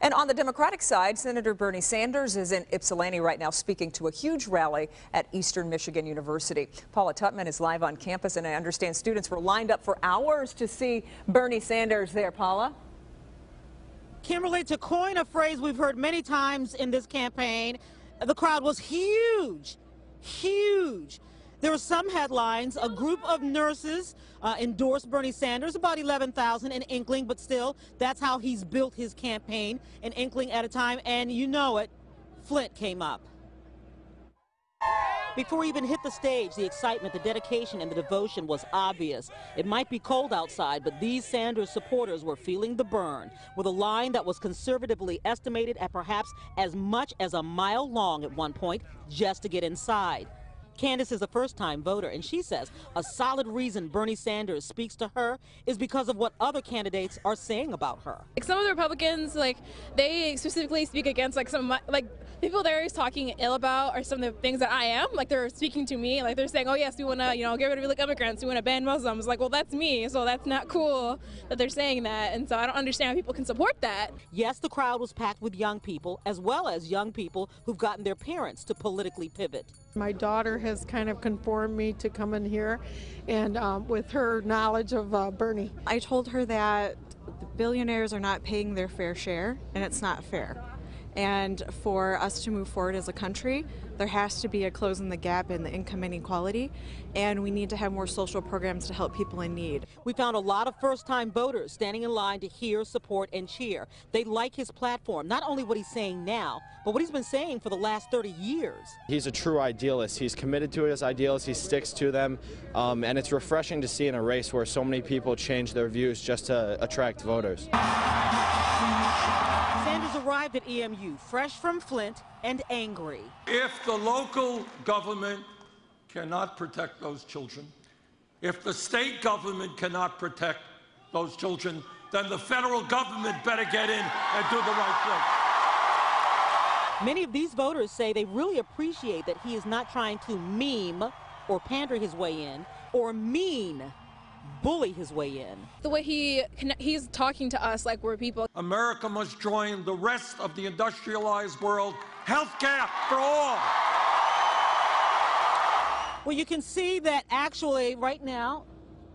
And on the Democratic side, Senator Bernie Sanders is in Ypsilanti right now speaking to a huge rally at Eastern Michigan University. Paula Tutman is live on campus, and I understand students were lined up for hours to see Bernie Sanders there. Paula? Kimberly, to coin a phrase we've heard many times in this campaign, the crowd was huge, huge. There were some headlines. A group of nurses endorsed Bernie Sanders, about 11,000, an inkling, but still, that's how he's built his campaign, an inkling at a time. And you know it, Flint came up. Before he even hit the stage, the excitement, the dedication, and the devotion was obvious. It might be cold outside, but these Sanders supporters were feeling the burn, with a line that was conservatively estimated at perhaps as much as a mile long at one point, just to get inside. Candace is a first-time voter, and she says a solid reason Bernie Sanders speaks to her is because of what other candidates are saying about her. Like some of the Republicans, they specifically speak against some people they're always talking ill about are some of the things that I am. They're speaking to me, they're saying, oh yes, we want to, get rid of illegal immigrants, we want to ban Muslims. Well, that's me, so that's not cool that they're saying that, and so I don't understand how people can support that. Yes, the crowd was packed with young people, as well as young people who've gotten their parents to politically pivot. My daughter has kind of conformed me to come in here, and with her knowledge of Bernie. I told her that the billionaires are not paying their fair share, and it's not fair. And for us to move forward as a country, there has to be a closing the gap in the income inequality, and we need to have more social programs to help people in need. We found a lot of first-time voters standing in line to hear, support, and cheer. They like his platform, not only what he's saying now, but what he's been saying for the last 30 years. He's a true idealist. He's committed to his ideals. He sticks to them, and it's refreshing to see in a race where so many people change their views just to attract voters. Sanders arrived at EMU, fresh from Flint and angry. If the local government cannot protect those children, if the state government cannot protect those children, then the federal government better get in and do the right thing. Many of these voters say they really appreciate that he is not trying to meme or pander his way in or bully his way in. The way he's talking to us like we're people. America must join the rest of the industrialized world. Health care for all. Well, you can see that actually right now,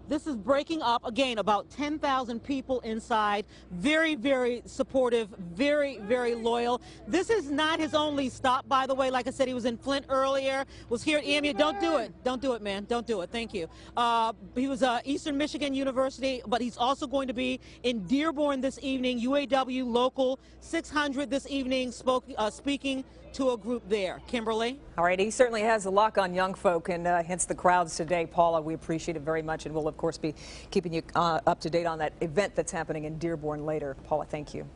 this is breaking up. Again, about 10,000 people inside. Very, very supportive, very, very loyal. This is not his only stop, by the way. Like I said, he was in Flint earlier, was here at EMU. Don't do it. Don't do it, man. Don't do it. Thank you. He was Eastern Michigan University, but he's also going to be in Dearborn this evening, UAW Local 600 this evening, speaking to a group there. Kimberly? All right, he certainly has a lock on young folk, and hence the crowds today. Paula, we appreciate it very much, and we'll, of course, be keeping you up to date on that event that's happening in Dearborn later. Paula, thank you.